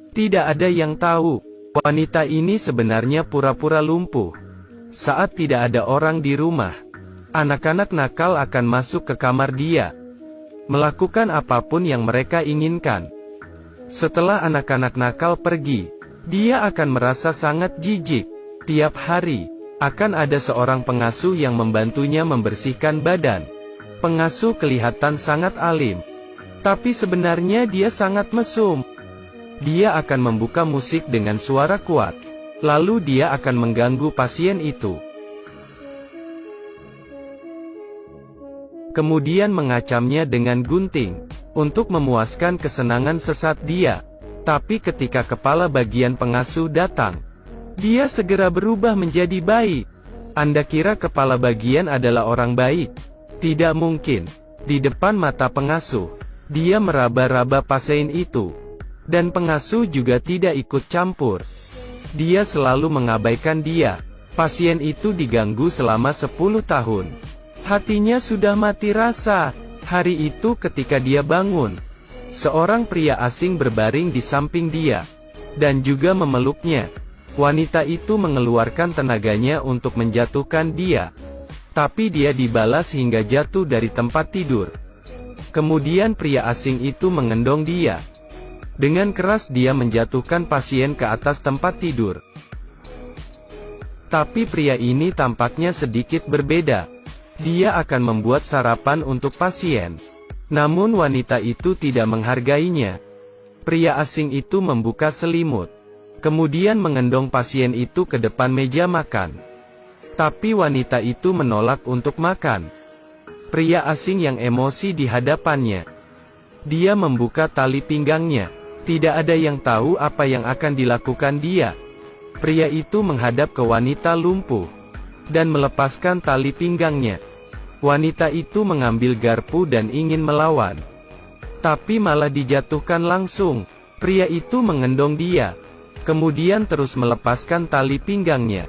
Tidak ada yang tahu, wanita ini sebenarnya pura-pura lumpuh. Saat tidak ada orang di rumah, anak-anak nakal akan masuk ke kamar dia, melakukan apapun yang mereka inginkan. Setelah anak-anak nakal pergi, dia akan merasa sangat jijik. Tiap hari, akan ada seorang pengasuh yang membantunya membersihkan badan. Pengasuh kelihatan sangat alim, tapi sebenarnya dia sangat mesum. Dia akan membuka musik dengan suara kuat, lalu dia akan mengganggu pasien itu. Kemudian mengacamnya dengan gunting, untuk memuaskan kesenangan sesat dia. Tapi ketika kepala bagian pengasuh datang, dia segera berubah menjadi baik. Anda kira kepala bagian adalah orang baik? Tidak mungkin. Di depan mata pengasuh, dia meraba-raba pasien itu. Dan pengasuh juga tidak ikut campur. Dia selalu mengabaikan dia. Pasien itu diganggu selama 10 tahun. Hatinya sudah mati rasa. Hari itu ketika dia bangun, seorang pria asing berbaring di samping dia, dan juga memeluknya. Wanita itu mengeluarkan tenaganya untuk menjatuhkan dia. Tapi dia dibalas hingga jatuh dari tempat tidur. Kemudian pria asing itu mengendong dia. Dengan keras dia menjatuhkan pasien ke atas tempat tidur. Tapi pria ini tampaknya sedikit berbeda. Dia akan membuat sarapan untuk pasien. Namun wanita itu tidak menghargainya. Pria asing itu membuka selimut, kemudian mengendong pasien itu ke depan meja makan. Tapi wanita itu menolak untuk makan. Pria asing yang emosi di hadapannya. Dia membuka tali pinggangnya. Tidak ada yang tahu apa yang akan dilakukan dia. Pria itu menghadap ke wanita lumpuh, dan melepaskan tali pinggangnya. Wanita itu mengambil garpu dan ingin melawan. Tapi malah dijatuhkan langsung. Pria itu mengendong dia, kemudian terus melepaskan tali pinggangnya.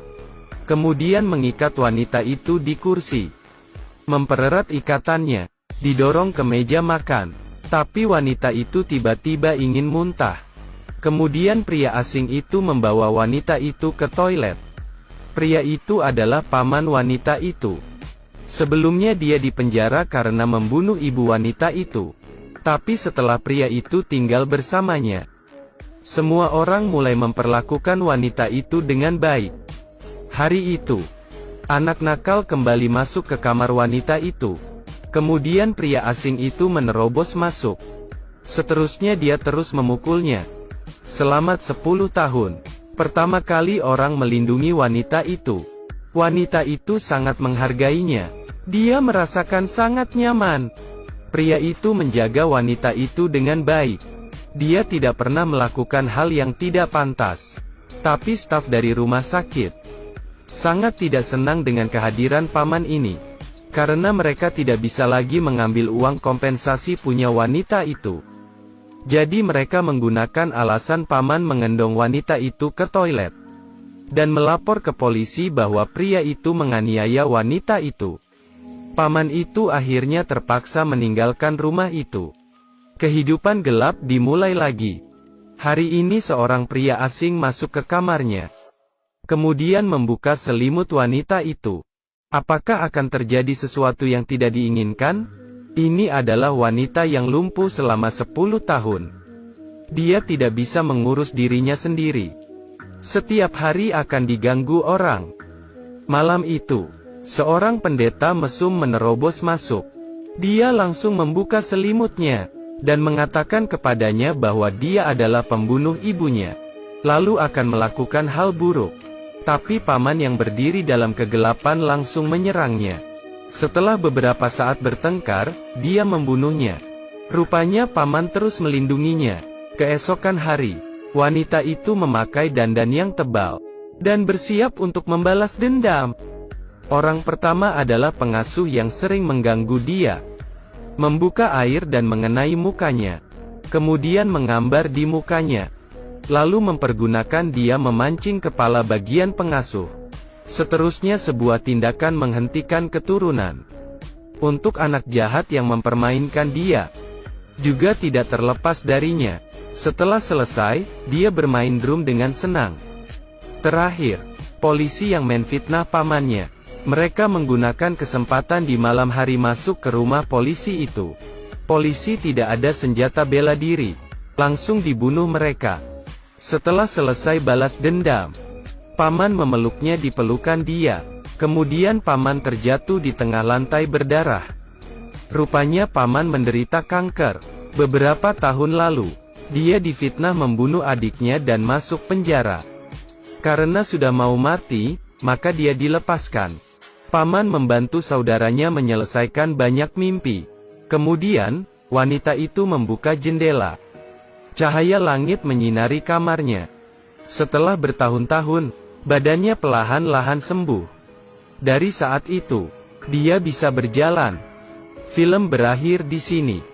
Kemudian mengikat wanita itu di kursi. Mempererat ikatannya, didorong ke meja makan. Tapi wanita itu tiba-tiba ingin muntah. Kemudian pria asing itu membawa wanita itu ke toilet. Pria itu adalah paman wanita itu. Sebelumnya dia dipenjara karena membunuh ibu wanita itu. Tapi setelah pria itu tinggal bersamanya, semua orang mulai memperlakukan wanita itu dengan baik. Hari itu, anak nakal kembali masuk ke kamar wanita itu. Kemudian pria asing itu menerobos masuk. Seterusnya dia terus memukulnya. Selama 10 tahun, pertama kali orang melindungi wanita itu. Wanita itu sangat menghargainya. Dia merasakan sangat nyaman. Pria itu menjaga wanita itu dengan baik. Dia tidak pernah melakukan hal yang tidak pantas. Tapi staf dari rumah sakit sangat tidak senang dengan kehadiran paman ini, karena mereka tidak bisa lagi mengambil uang kompensasi punya wanita itu. Jadi mereka menggunakan alasan paman mengendong wanita itu ke toilet, dan melapor ke polisi bahwa pria itu menganiaya wanita itu. Paman itu akhirnya terpaksa meninggalkan rumah itu. Kehidupan gelap dimulai lagi. Hari ini seorang pria asing masuk ke kamarnya, kemudian membuka selimut wanita itu. Apakah akan terjadi sesuatu yang tidak diinginkan? Ini adalah wanita yang lumpuh selama 10 tahun. Dia tidak bisa mengurus dirinya sendiri. Setiap hari akan diganggu orang. Malam itu, seorang pendeta mesum menerobos masuk. Dia langsung membuka selimutnya, dan mengatakan kepadanya bahwa dia adalah pembunuh ibunya, lalu akan melakukan hal buruk. Tapi paman yang berdiri dalam kegelapan langsung menyerangnya. Setelah beberapa saat bertengkar, dia membunuhnya. Rupanya paman terus melindunginya. Keesokan hari, wanita itu memakai dandan yang tebal, dan bersiap untuk membalas dendam. Orang pertama adalah pengasuh yang sering mengganggu dia. Membuka air dan mengenai mukanya. Kemudian menggambar di mukanya. Lalu mempergunakan dia memancing kepala bagian pengasuh. Seterusnya sebuah tindakan menghentikan keturunan. Untuk anak jahat yang mempermainkan dia, juga tidak terlepas darinya. Setelah selesai, dia bermain drum dengan senang. Terakhir, polisi yang menfitnah pamannya. Mereka menggunakan kesempatan di malam hari masuk ke rumah polisi itu. Polisi tidak ada senjata bela diri. Langsung dibunuh mereka. Setelah selesai balas dendam, paman memeluknya di pelukan dia. Kemudian paman terjatuh di tengah lantai berdarah. Rupanya paman menderita kanker. Beberapa tahun lalu, dia difitnah membunuh adiknya dan masuk penjara. Karena sudah mau mati, maka dia dilepaskan. Paman membantu saudaranya menyelesaikan banyak mimpi. Kemudian, wanita itu membuka jendela. Cahaya langit menyinari kamarnya. Setelah bertahun-tahun, badannya perlahan-lahan sembuh. Dari saat itu, dia bisa berjalan. Film berakhir di sini.